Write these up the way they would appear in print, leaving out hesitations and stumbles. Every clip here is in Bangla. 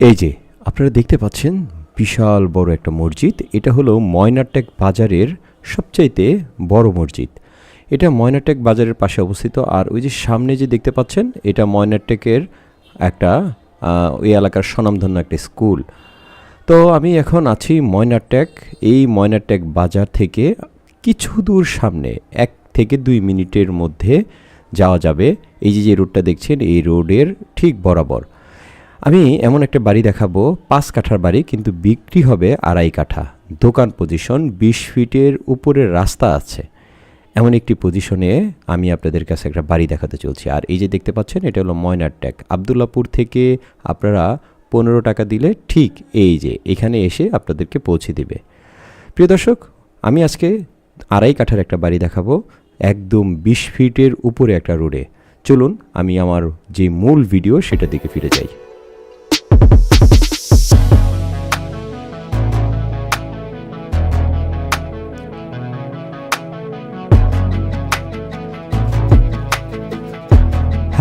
এই যে আপনারা দেখতে পাচ্ছেন বিশাল বড় একটা মসজিদ। এটা হলো ময়নারটেক বাজারের সবচাইতে বড় মসজিদ। এটা ময়নারটেক বাজারের পাশে অবস্থিত। আর ওই যে সামনে যে দেখতে পাচ্ছেন এটা ময়নারটেকের একটা ওই এলাকার স্বনামধন্য একটা স্কুল। তো আমি এখন আছি ময়নারটেক। এই ময়নারটেক বাজার থেকে কিছু দূর সামনে 1 থেকে 2 মিনিটের মধ্যে যাওয়া যাবে। এই যে রোডটা দেখছেন এই রোডের ঠিক বরাবর আমি এমন একটা বাড়ি দেখাবো, 5 কাঠার বাড়ি, কিন্তু বিক্রি হবে 2.5 কাঠা। দোকান পজিশন, 20 ফিটের উপরের রাস্তা আছে, এমন একটি পজিশনে আমি আপনাদের কাছে একটা বাড়ি দেখাতে চলছি। আর এই যে দেখতে পাচ্ছেন এটা হলো ময়নারটেক। আবদুল্লাপুর থেকে আপনারা 15 টাকা দিলে ঠিক এই যে এখানে এসে আপনাদেরকে পৌঁছে দিবে। প্রিয় দর্শক, আমি আজকে 2.5 কাঠার একটা বাড়ি দেখাবো, একদম 20 ফিটের উপরে একটা রোডে। চলুন আমি আমার যে মূল ভিডিও সেটার দিকে ফিরে যাই।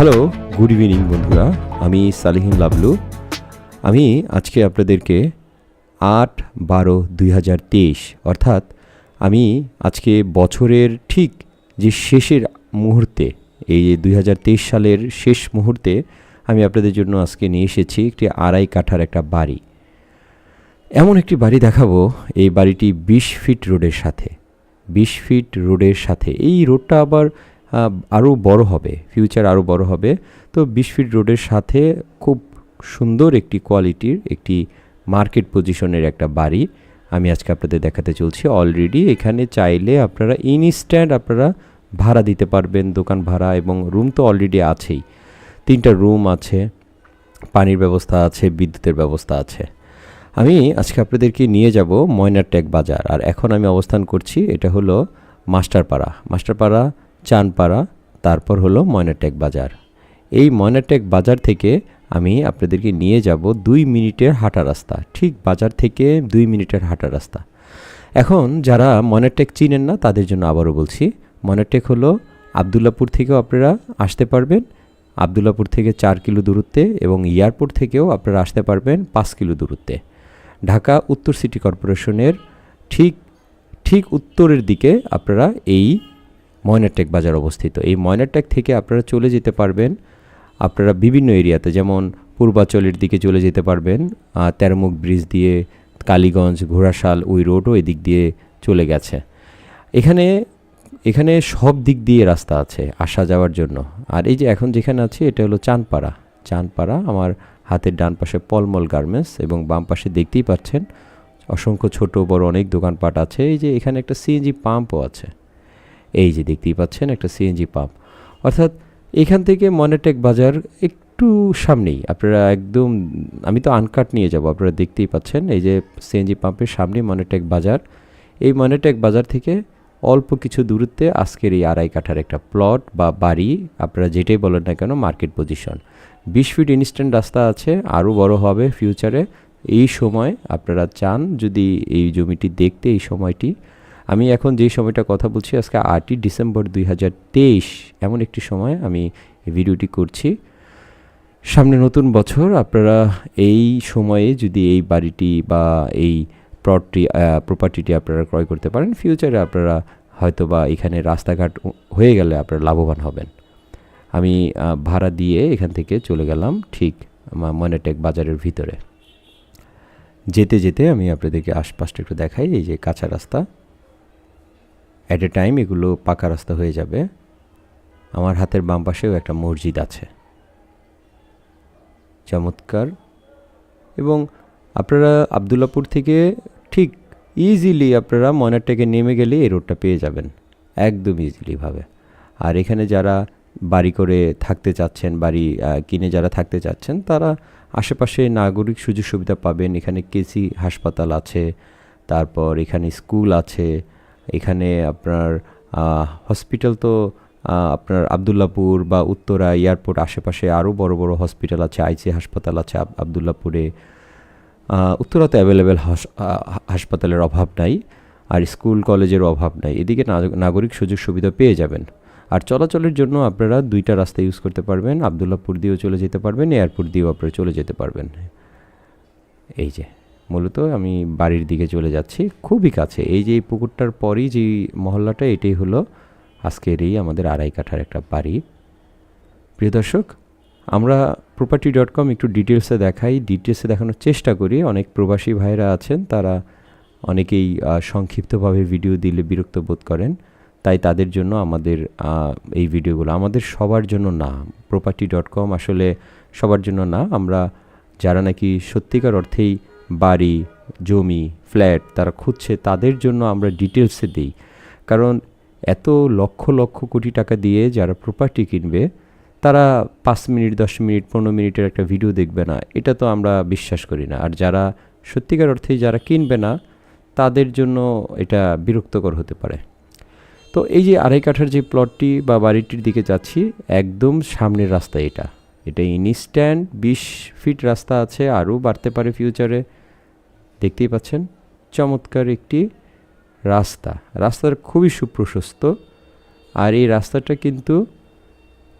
হ্যালো, গুড ইভিনিং বন্ধুরা, আমি সালিহিন লাবলু। আমি আজকে আপনাদেরকে 8/12/2023 অর্থাৎ আমি আজকে বছরের ঠিক যে শেষের মুহূর্তে, এই 2023 সালের শেষ মুহূর্তে আমি আপনাদের জন্য আজকে নিয়ে এসেছি একটি 2.5 কাঠার একটা বাড়ি। এমন একটি বাড়ি দেখাবো, এই বাড়িটি 20 ফিট রোডের সাথে। 20 ফিট রোডের সাথে এই রোডটা আবার আরও বড় হবে, ফিউচার আরও বড় হবে। তো 20 ফিট রোডের সাথে খুব সুন্দর একটি কোয়ালিটির একটি মার্কেট পজিশনের একটা বাড়ি আমি আজকে আপনাদের দেখাতে চলছি। অলরেডি এখানে চাইলে আপনারা ইনস্ট্যান্ট আপনারা ভাড়া দিতে পারবেন, দোকান ভাড়া, এবং রুম তো অলরেডি আছেই। 3টা রুম আছে, পানির ব্যবস্থা আছে, বিদ্যুতের ব্যবস্থা আছে। আমি আজকে আপনাদেরকে নিয়ে যাব ময়নারটেক বাজার। আর এখন আমি অবস্থান করছি, এটা হলো মাস্টারপাড়া, চানপাড়া, তারপর হলো ময়নারটেক বাজার। এই ময়নারটেক বাজার থেকে আমি আপনাদেরকে নিয়ে যাব 2 মিনিটের হাঁটা রাস্তা, ঠিক বাজার থেকে 2 মিনিটের হাঁটা রাস্তা। এখন যারা ময়নারটেক চিনেন না তাদের জন্য আবারও বলছি, ময়নারটেক হলো আবদুল্লাপুর থেকেও আপনারা আসতে পারবেন, আবদুল্লাপুর থেকে 4 কিলো দূরত্বে, এবং এয়ারপোর্ট থেকেও আপনারা আসতে পারবেন 5 কিলো দূরত্বে। ঢাকা উত্তর সিটি কর্পোরেশনের ঠিক উত্তরের দিকে আপনারা এই ময়নারটেক বাজার অবস্থিত। এই ময়নারটেক থেকে আপনারা চলে যেতে পারবেন আপনারা বিভিন্ন এরিয়াতে, যেমন পূর্বাচলের দিকে চলে যেতে পারবেন, তেরমুখ ব্রিজ দিয়ে, কালীগঞ্জ, ঘোড়াশাল, ওই রোডও এদিক দিয়ে চলে গেছে। এখানে সব দিক দিয়ে রাস্তা আছে আসা যাওয়ার জন্য। আর এই যে এখন যেখানে আছি এটা হলো চানপাড়া। আমার হাতের ডান পাশে পলমল গার্মেন্টস, এবং বাম পাশে দেখতেই পাচ্ছেন অসংখ্য ছোট বড় অনেক দোকানপাট আছে। এই যে এখানে একটা সিএনজি পাম্পও আছে, এই যে দেখতেই পাচ্ছেন একটা সিএনজি পাম্প। অর্থাৎ এখান থেকে ময়নারটেক বাজার একটু সামনেই আপনারা একদম, আমি তো আনকাট নিয়ে যাব, আপনারা দেখতেই পাচ্ছেন এই যে সিএনজি পাম্পের সামনে ময়নারটেক বাজার। এই ময়নারটেক বাজার থেকে অল্প কিছু দূরত্বে আজকের এই 2.5 কাঠার একটা প্লট বা বাড়ি, আপনারা যেটাই বলেন না কেন, মার্কেট পজিশন। 20 ফিট ইনস্ট্যান্ট রাস্তা আছে, আরও বড় হবে ফিউচারে। এই সময় আপনারা চান যদি এই জমিটি দেখতে, এই সময়টি, আমি এখন যেই সময়টা কথা বলছি আজকে 8ই ডিসেম্বর 2023, এমন একটি সময় আমি এই ভিডিওটি করছি। সামনে নতুন বছর, আপনারা এই সময়ে যদি এই বাড়িটি বা এই প্রপার্টিটি আপনারা ক্রয় করতে পারেন, ফিউচারে আপনারা হয়তো বা এখানে রাস্তাঘাট হয়ে গেলে আপনারা লাভবান হবেন। আমি ভাড়া দিয়ে এখান থেকে চলে গেলাম ঠিক ময়নারটেক বাজারের ভিতরে। যেতে যেতে আমি আপনাদেরকে আশপাশটা একটু দেখাই। এই যে কাঁচা রাস্তা, অ্যাট এ টাইম এগুলো পাকা রাস্তা হয়ে যাবে। আমার হাতের বাম পাশেও একটা মসজিদ আছে, চমৎকার। এবং আপনারা আবদুল্লাপুর থেকে ঠিক ইজিলি আপনারা ময়নারটেকে নেমে গেলে এই রোডটা পেয়ে যাবেন একদম ইজিলিভাবে। আর এখানে যারা বাড়ি করে থাকতে চাচ্ছেন, বাড়ি কিনে যারা থাকতে চাচ্ছেন, তারা আশেপাশে নাগরিক সুযোগ সুবিধা পাবেন। এখানে কেসি হাসপাতাল আছে, তারপর এখানে স্কুল আছে, এখানে আপনার হসপিটাল তো আপনার আবদুল্লাপুর বা উত্তরা এয়ারপোর্ট আশেপাশে আরও বড় বড় হসপিটাল আছে, আইসি হাসপাতাল আছে আবদুল্লাপুরে। উত্তরাতে অ্যাভেলেবেল হাসপাতালের অভাব নাই, আর স্কুল কলেজের অভাব নাই। এদিকে নাগরিক সুযোগ সুবিধা পেয়ে যাবেন। আর চলাচলের জন্য আপনারা 2টা রাস্তা ইউজ করতে পারবেন, আবদুল্লাপুর দিয়েও চলে যেতে পারবেন, এয়ারপোর্ট দিয়েও আপনারা চলে যেতে পারবেন। এই যে মূলত আমি বাড়ির দিকে চলে যাচ্ছি, খুবই কাছে। এই যে এই পুকুরটার পরই যে মহল্লাটা, এটাই হলো আজকের এই আমাদের 2.5 কাঠার একটা বাড়ি। প্রিয় দর্শক, আমরা property.com একটু ডিটেলসে দেখাই, ডিটেলসে দেখানোর চেষ্টা করি। অনেক প্রবাসী ভাইরা আছেন, তারা অনেকেই সংক্ষিপ্তভাবে ভিডিও দিলে বিরক্ত বোধ করেন, তাই তাদের জন্য আমাদের এই ভিডিওগুলো। আমাদের সবার জন্য না, property.com আসলে সবার জন্য না। আমরা যারা নাকি সত্যিকার অর্থেই বাড়ি, জমি, ফ্ল্যাট তারা খুঁজছে, তাদের জন্য আমরা ডিটেলসে দিই। কারণ এত লক্ষ লক্ষ কোটি টাকা দিয়ে যারা প্রপার্টি কিনবে, তারা 5 মিনিট, 10 মিনিট, 15 মিনিটের একটা ভিডিও দেখবে না, এটা তো আমরা বিশ্বাস করি না। আর যারা সত্যিকার অর্থেই যারা কিনবে না, তাদের জন্য এটা বিরক্তকর হতে পারে। তো এই যে 2.5 কাঠার যে প্লটটি বা বাড়িটির দিকে যাচ্ছি, একদম সামনের রাস্তা এটা। এটা ইনস্ট্যান্ট 20 ফিট রাস্তা আছে, আরও বাড়তে পারে ফিউচারে। দেখতেই পাচ্ছেন চমৎকার একটি রাস্তা, রাস্তার খুবই সুপ্রশস্ত। আর এই রাস্তাটা কিন্তু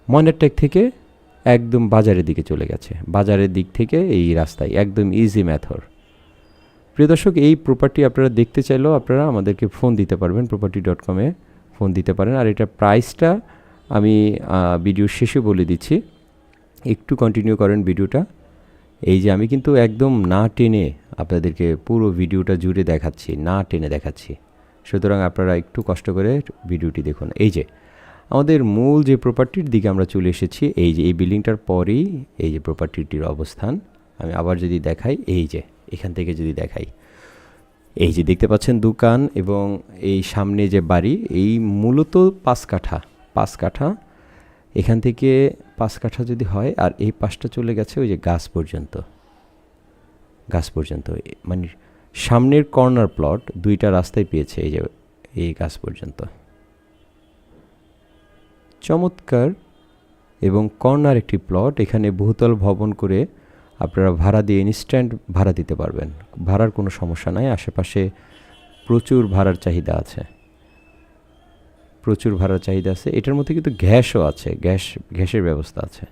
ময়নারটেক থেকে একদম বাজারের দিকে চলে গেছে। বাজারের দিক থেকে এই রাস্তায় একদম ইজি মেথড। প্রিয় দর্শক, এই প্রপার্টি আপনারা দেখতে চাইলেও আপনারা আমাদেরকে ফোন দিতে পারবেন, property.com-এ ফোন দিতে পারেন। আর এটা প্রাইসটা আমি ভিডিওর শেষে বলে দিচ্ছি, একটু কন্টিনিউ করেন ভিডিওটা। এই যে আমি কিন্তু একদম না টেনে আপনাদেরকে পুরো ভিডিওটা জুড়ে দেখাচ্ছি, না টেনে দেখাচ্ছি। সুতরাং আপনারা একটু কষ্ট করে ভিডিওটি দেখুন। এই যে আমাদের মূল যে প্রপার্টির দিকে আমরা চলে এসেছি, এই যে এই বিল্ডিংটার পরেই এই যে প্রপার্টিটির অবস্থান। আমি আবার যদি দেখাই, এই যে এখান থেকে যদি দেখাই, এই যে দেখতে পাচ্ছেন দোকান এবং এই সামনে যে বাড়ি, এই মূলত 5 কাঠা। 5 কাঠা এখান থেকে 5 কাঠা যদি হয়, আর এই পাশটা চলে গেছে ওই যে গাছ পর্যন্ত, গাছ পর্যন্ত, মানে সামনের কর্নার প্লট 2টা রাস্তায় পেয়েছে। এই যে এই গাছ পর্যন্ত চমৎকার এবং কর্নার একটি প্লট। এখানে বহুতল ভবন করে আপনারা ভাড়া দিয়ে ইনস্ট্যান্ট ভাড়া দিতে পারবেন, ভাড়ার কোনো সমস্যা নাই। আশেপাশে প্রচুর ভাড়ার চাহিদা আছে, প্রচুর ভাড়ার চাহিদা আছে। এটার মধ্যে কিন্তু গ্যাসও আছে, গ্যাসের ব্যবস্থা আছে।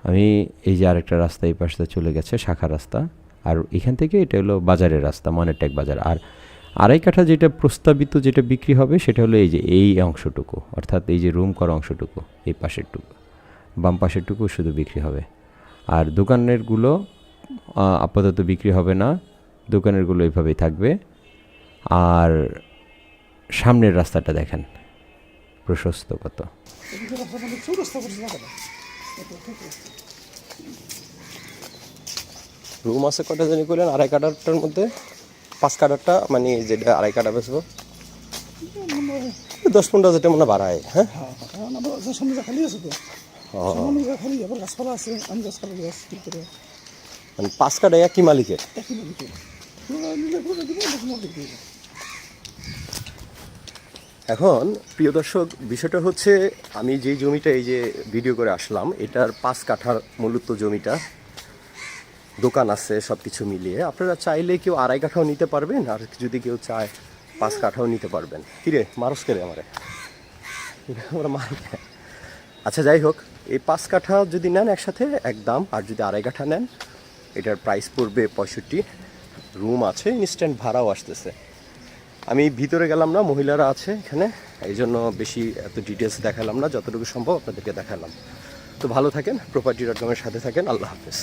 আমি এই যে আরেকটা রাস্তা এই পাশে চলে গেছে, শাখা রাস্তা। আর এখান থেকে এটা হলো বাজারের রাস্তা, ময়নারটেক বাজার। আর 2.5 কাঠা যেটা প্রস্তাবিত, যেটা বিক্রি হবে, সেটা হলো এই যে এই অংশটুকু, অর্থাৎ এই যে রুম করা অংশটুকু, এই পাশেরটুকু, বাম পাশেরটুকু শুধু বিক্রি হবে। আর দোকানেরগুলো আপাতত বিক্রি হবে না, দোকানেরগুলো এইভাবেই থাকবে। আর সামনের রাস্তাটা দেখেন প্রশস্ত কত। রুম আছে কটা জানি করলেন? 2.5 কাঠারটার মধ্যে 5 কাঠারটা, মানে যেটা 2.5 কাঠা বেসবো 10-15 হাজার টাকা মনে বাড়ায়। হ্যাঁ, খালি আছে তো, খালি আবার গাছপালা আছে, আমি গাছপালা গাছ কি করে মানে 5 কাঠা একই মালিকের। এখন প্রিয় দর্শক, বিষয়টা হচ্ছে, আমি যে জমিটা এই যে ভিডিও করে আসলাম, এটার 5 কাঠার মূলত জমিটা, দোকান আছে সব কিছু মিলিয়ে। আপনারা চাইলে কেউ 2.5 কাঠাও নিতে পারবেন, আর যদি কেউ চায় 5 কাঠাও নিতে পারবেন। কিরে মারস করে আমারে, আমরা মারি। আচ্ছা যাই হোক, এই 5 কাঠা যদি নেন একসাথে এক দাম, আর যদি 2.5 কাঠা নেন এটার প্রাইস পড়বে 65। রুম আছে, ইনস্ট্যান্ট ভাড়াও আসতেছে। আমি ভিতরে গেলাম না, মহিলারা আছে এখানে, এই জন্য বেশি এত ডিটেলস দেখালাম না, যতটুকু সম্ভব আপনাদেরকে দেখালাম। তো ভালো থাকেন, property.com-এর সাথে থাকেন। আল্লাহ হাফেজ।